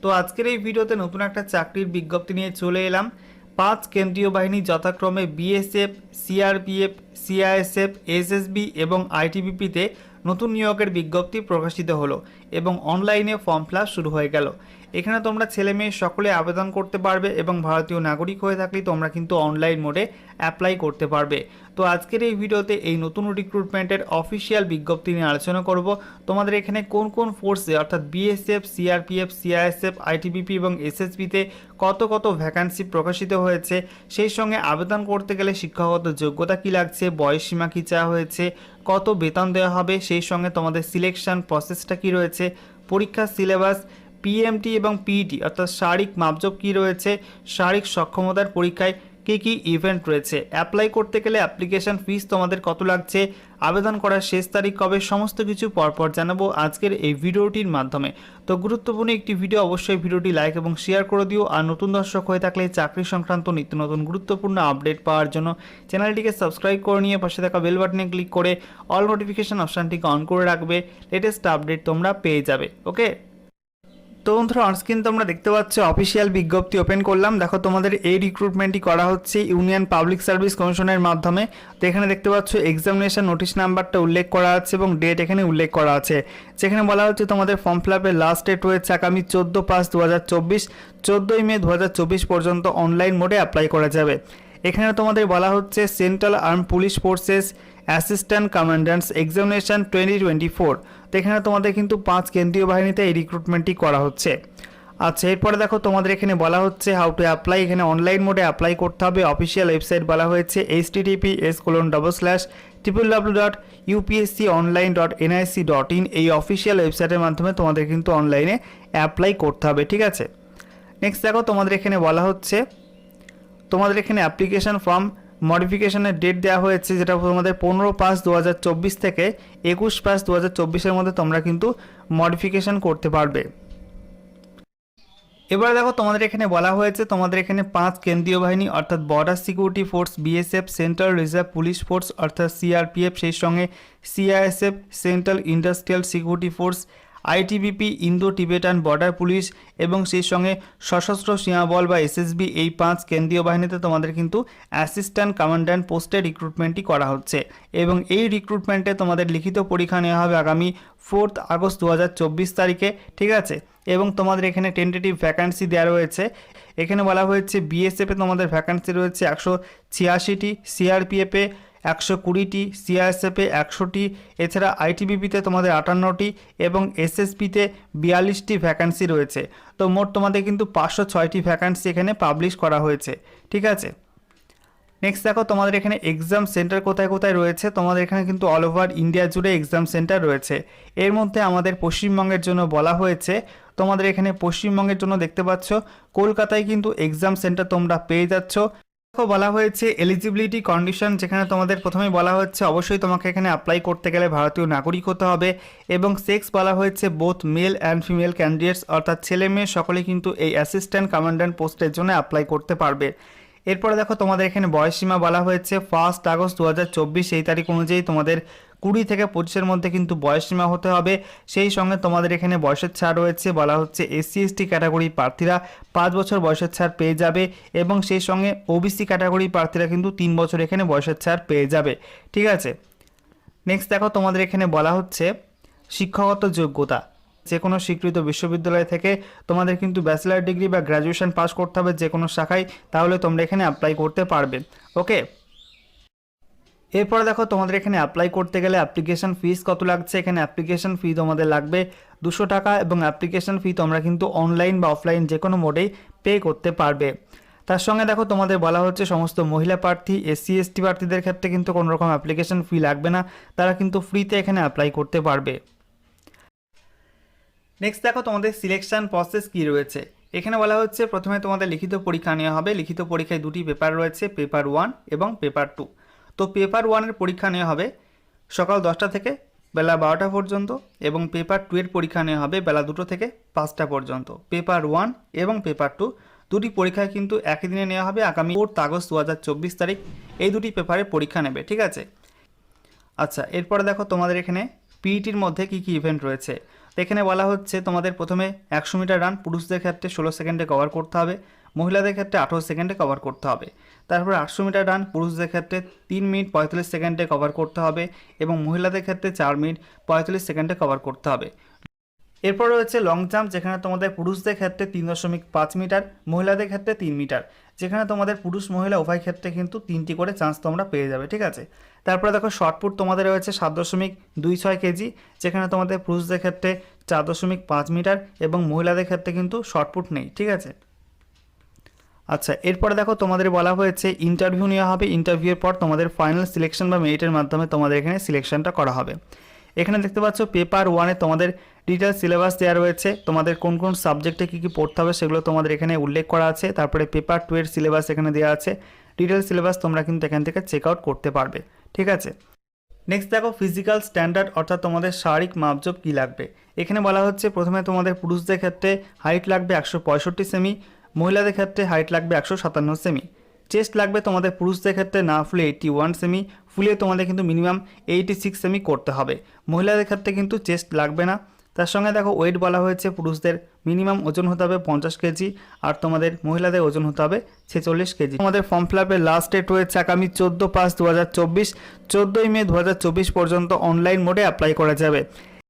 তো আজকের এই ভিডিওতে নতুন একটা চাকরির বিজ্ঞপ্তি নিয়ে চলে এলাম। 5 কেন্দ্রীয় বাহিনী যথাক্রমে বিএসএফ, সিআরপিএফ, সিআইএসএফ, এসএসবি এবং আইটিবিপিতে নতুন নিয়োগের বিজ্ঞপ্তি প্রকাশিত হলো এবং অনলাইনে ফর্ম ফিল আপ শুরু হয়ে গেল। এখানে তোমরা ছেলে মেয়ে সকলে আবেদন করতে পারবে এবং ভারতীয় নাগরিক হয়ে থাকলে তোমরা কিন্তু অনলাইন মোডে অ্যাপ্লাই করতে পারবে। তো আজকের এই ভিডিওতে এই নতুন রিক্রুটমেন্টের অফিসিয়াল বিজ্ঞপ্তি নিয়ে আলোচনা করব। তোমাদের এখানে কোন কোন ফোর্সে অর্থাৎ বিএসএফ, সিআরপিএফ, সিআইএসএফ, আইটিবিপি এবং এসএসবিতে কত কত ভ্যাকান্সি প্রকাশিত হয়েছে, সেই সঙ্গে আবেদন করতে গেলে শিক্ষাগত যোগ্যতা কী লাগছে, বয়সসীমা কী চাওয়া হয়েছে, কত বেতন দেওয়া হবে, সেই সঙ্গে তোমাদের সিলেকশন প্রসেসটা কী রয়েছে, পরীক্ষার সিলেবাস, পিএমটি এবং পিইটি অর্থাৎ শারীরিক মাপজোক কী রয়েছে, শারীরিক সক্ষমতার পরীক্ষায় কী কী ইভেন্ট রয়েছে, অ্যাপ্লাই করতে গেলে অ্যাপ্লিকেশন ফিস তোমাদের কত লাগছে, আবেদন করার শেষ তারিখ কবে, সমস্ত কিছু পরপর জানাবো আজকের এই ভিডিওটির মাধ্যমে। তো গুরুত্বপূর্ণ একটি ভিডিও, অবশ্যই ভিডিওটি লাইক এবং শেয়ার করে দিও। আর নতুন দর্শক হয়ে থাকলে চাকরি সংক্রান্ত নিত্য নতুন গুরুত্বপূর্ণ আপডেট পাওয়ার জন্য চ্যানেলটিকে সাবস্ক্রাইব করে নিয়ে পাশে থাকা বেল বাটনে ক্লিক করে অল নোটিফিকেশন অপশানটিকে অন করে রাখবে। লেটেস্ট আপডেট তোমরা পেয়ে যাবে। ওকে, তো বন্ধুরা অনস্ক্রিন তোমরা দেখতে পাচ্ছ অফিসিয়াল বিজ্ঞপ্তি ওপেন করলাম। দেখো তোমাদের এই রিক্রুটমেন্টটি করা হচ্ছে ইউনিয়ন পাবলিক সার্ভিস কমিশনের মাধ্যমে। তো এখানে দেখতে পাচ্ছ এক্সামিনেশন নোটিশ নাম্বারটা উল্লেখ করা আছে এবং ডেট এখানে উল্লেখ করা আছে, যেখানে বলা হচ্ছে তোমাদের ফর্ম ফিল আপের লাস্ট ডেট রয়েছে আগামী 14/5/2024, 14ই মে 2024 পর্যন্ত অনলাইন মোডে অ্যাপ্লাই করা যাবে। এখানে তোমাদের বলা হচ্ছে central arm police forces assistant commandants examination 2024। তো এখানে তোমাদের কিন্তু 5 কেন্দ্রীয় বাহিনীতে এই রিক্রুটমেন্টটি করা হচ্ছে। আচ্ছা, এরপরে দেখো তোমাদের এখানে বলা হচ্ছে হাউ টু অ্যাপ্লাই। এখানে অনলাইন মোডে অ্যাপ্লাই করতে হবে। অফিসিয়াল ওয়েবসাইট বলা হয়েছে https://www.upsconline.nic.in। এই অফিসিয়াল ওয়েবসাইটের মাধ্যমে তোমাদের কিন্তু অনলাইনে অ্যাপ্লাই করতে হবে, ঠিক আছে। নেক্সট দেখো তোমাদের এখানে বলা হচ্ছে তোমাদের এখানে অ্যাপ্লিকেশন ফর্ম মডিফিকেশনের ডেট দেওয়া হয়েছে, যেটা তোমাদের 15/5/2024 থেকে 21/5/2024 মধ্যে তোমরা কিন্তু মডিফিকেশন করতে পারবে। এবারে দেখো তোমাদের এখানে বলা হয়েছে তোমাদের এখানে 5 কেন্দ্রীয় বাহিনী অর্থাৎ border security force BSF, central reserve police force অর্থাৎ সিআরপিএফ, সেই সঙ্গে CISF central industrial security force, ITBP Indo Tibetan border police এবং সেই সঙ্গে সশস্ত্র সীমাবল বা এসএসবি, এই 5 কেন্দ্রীয় বাহিনীতে তোমাদের কিন্তু অ্যাসিস্ট্যান্ট কমান্ড্যান্ট পোস্টে রিক্রুটমেন্টটি করা হচ্ছে এবং এই রিক্রুটমেন্টে তোমাদের লিখিত পরীক্ষা নেওয়া হবে আগামী 4 আগস্ট 2024 তারিখে, ঠিক আছে। এবং তোমাদের এখানে টেন্টেটিভ ভ্যাকান্সি দেওয়া রয়েছে। এখানে বলা হয়েছে বিএসএফে তোমাদের ভ্যাকান্সি রয়েছে 186টি, সিআরপিএফে 120টি, সিআইএসএফে 100টি, এছাড়া আইটিবিপিতে তোমাদের 58টি এবং এসএসপিতে 42টি ভ্যাকান্সি রয়েছে। তো মোট তোমাদের কিন্তু 506টি ভ্যাকান্সি এখানে পাবলিশ করা হয়েছে, ঠিক আছে। নেক্সট দেখো তোমাদের এখানে এক্সাম সেন্টার কোথায় কোথায় রয়েছে। তোমাদের এখানে কিন্তু অল ওভার ইন্ডিয়া জুড়ে এক্সাম সেন্টার রয়েছে। এর মধ্যে আমাদের পশ্চিমবঙ্গের জন্য বলা হয়েছে তোমাদের এখানে পশ্চিমবঙ্গের জন্য দেখতে পাচ্ছ কলকাতায় কিন্তু এক্সাম সেন্টার তোমরা পেয়ে যাচ্ছ। বলা হয়েছে এলিজিবিলিটি কন্ডিশন, যেখানে তোমাদের প্রথমে বলা হচ্ছে অবশ্যই তোমাকে এখানে অ্যাপ্লাই করতে গেলে ভারতীয় নাগরিক হতে হবে এবং সেক্স বলা হয়েছে both male and female candidates অর্থাৎ ছেলে মেয়ে সকলেই কিন্তু এই অ্যাসিস্ট্যান্ট কমান্ড্যান্ট পোস্টের জন্য অ্যাপ্লাই করতে পারবে। এরপরে দেখো তোমাদের এখানে বয়সসীমা বলা হয়েছে 1 আগস্ট 2024, এই তারিখ অনুযায়ী তোমাদের 20 থেকে 25-এর মধ্যে কিন্তু বয়সসীমা হতে হবে। সেই সঙ্গে তোমাদের এখানে বয়সের ছাড় রয়েছে, বলা হচ্ছে এসসি এসটি ক্যাটাগরির প্রার্থীরা 5 বছর বয়সের ছাড় পেয়ে যাবে এবং সেই সঙ্গে ওবিসি ক্যাটাগরির প্রার্থীরা কিন্তু 3 বছর এখানে বয়সের ছাড় পেয়ে যাবে, ঠিক আছে। নেক্সট দেখো তোমাদের এখানে বলা হচ্ছে শিক্ষাগত যোগ্যতা, যে কোনো স্বীকৃত বিশ্ববিদ্যালয় থেকে তোমাদের কিন্তু ব্যাচেলার ডিগ্রি বা গ্র্যাজুয়েশন পাস করতে হবে যে কোনো শাখায়, তাহলে তোমরা এখানে অ্যাপ্লাই করতে পারবে। ওকে, এরপরে দেখো তোমাদের এখানে অ্যাপ্লাই করতে গেলে অ্যাপ্লিকেশন ফিস কত লাগছে। এখানে অ্যাপ্লিকেশন ফি তোমাদের লাগবে 200 টাকা এবং অ্যাপ্লিকেশন ফি তোমরা কিন্তু অনলাইন বা অফলাইন যে কোনো মোডেই পে করতে পারবে। তার সঙ্গে দেখো তোমাদের বলা হচ্ছে সমস্ত মহিলা প্রার্থী, এসসি এসটি প্রার্থীদের ক্ষেত্রে কিন্তু কোনো রকম অ্যাপ্লিকেশন ফি লাগবে না, তারা কিন্তু ফ্রিতে এখানে অ্যাপ্লাই করতে পারবে। নেক্সট দেখো তোমাদের সিলেকশন প্রসেস কি রয়েছে। এখানে বলা হচ্ছে প্রথমে তোমাদের লিখিত পরীক্ষা নেওয়া হবে। লিখিত পরীক্ষায় 2টি পেপার রয়েছে, পেপার 1 এবং পেপার 2। তো পেপার 1-এর পরীক্ষা নেওয়া হবে সকাল 10টা থেকে বেলা 12টা পর্যন্ত এবং পেপার 2-এর পরীক্ষা নেওয়া হবে বেলা 2টো থেকে 5টা পর্যন্ত। পেপার 1 এবং পেপার 2 দুটি পরীক্ষায় কিন্তু একই দিনে নেওয়া হবে আগামী 4 আগস্ট 2024 তারিখ এই দুটি পেপারের পরীক্ষা নেবে, ঠিক আছে। আচ্ছা, এরপরে দেখো তোমাদের এখানে পিইটির মধ্যে কি কি ইভেন্ট রয়েছে। তো এখানে বলা হচ্ছে তোমাদের প্রথমে 100 মিটার রান পুরুষদের ক্ষেত্রে 16 সেকেন্ডে কভার করতে হবে, মহিলাদের ক্ষেত্রে 18 সেকেন্ডে কভার করতে হবে। তারপর 800 মিটার রান পুরুষদের ক্ষেত্রে 3 মিনিট 45 সেকেন্ডে কভার করতে হবে এবং মহিলাদের ক্ষেত্রে 4 মিনিট 45 সেকেন্ডে কভার করতে হবে। এরপর রয়েছে লং জাম্প, যেখানে তোমাদের পুরুষদের ক্ষেত্রে 3.5 মিটার, মহিলাদের ক্ষেত্রে 3 মিটার, যেখানে তোমাদের পুরুষ মহিলা উভয় ক্ষেত্রে কিন্তু 3টি করে চান্স তোমরা পেয়ে যাবে, ঠিক আছে। তারপরে দেখো শর্টপুট তোমাদের রয়েছে 7.26 কেজি, যেখানে তোমাদের পুরুষদের ক্ষেত্রে 4.5 মিটার এবং মহিলাদের ক্ষেত্রে কিন্তু শর্টপুট নেই, ঠিক আছে। আচ্ছা, এরপরে দেখো তোমাদের বলা হয়েছে ইন্টারভিউ নেওয়া হবে, ইন্টারভিউয়ের পর তোমাদের ফাইনাল সিলেকশন বা মেরিটের মাধ্যমে তোমাদের এখানে সিলেকশনটা করা হবে। এখানে দেখতে পাচ্ছ পেপার 1-এ তোমাদের ডিটেল সিলেবাস দেওয়া রয়েছে, তোমাদের কোন কোন সাবজেক্টে কী কী পড়তে হবে সেগুলো তোমাদের এখানে উল্লেখ করা আছে। তারপরে পেপার 2-এর সিলেবাস এখানে দেওয়া আছে, ডিটেল সিলেবাস তোমরা কিন্তু এখান থেকে চেক আউট করতে পারবে, ঠিক আছে। নেক্সট দেখো ফিজিক্যাল স্ট্যান্ডার্ড, অর্থাৎ তোমাদের শারীরিক মাপজোপ কী লাগবে। এখানে বলা হচ্ছে প্রথমে তোমাদের পুরুষদের ক্ষেত্রে হাইট লাগবে 165 সেমি, মহিলাদের ক্ষেত্রে হাইট লাগবে 157 সেমি। চেস্ট লাগবে তোমাদের পুরুষদের ক্ষেত্রে না ফুলে 81 সেমি, ফুলে তোমাদের কিন্তু মিনিমাম 86 সেমি করতে হবে। মহিলাদের ক্ষেত্রে কিন্তু চেস্ট লাগবে না। তার সঙ্গে দেখো ওয়েট বলা হয়েছে পুরুষদের মিনিমাম ওজন হতে হবে 50 কেজি আর তোমাদের মহিলাদের ওজন হতে হবে 46 কেজি। তোমাদের ফর্ম ফিল আপের লাস্ট ডেট রয়েছে আগামী 14/5/2024, 14ই মে 2024 পর্যন্ত অনলাইন মোডে অ্যাপ্লাই করা যাবে।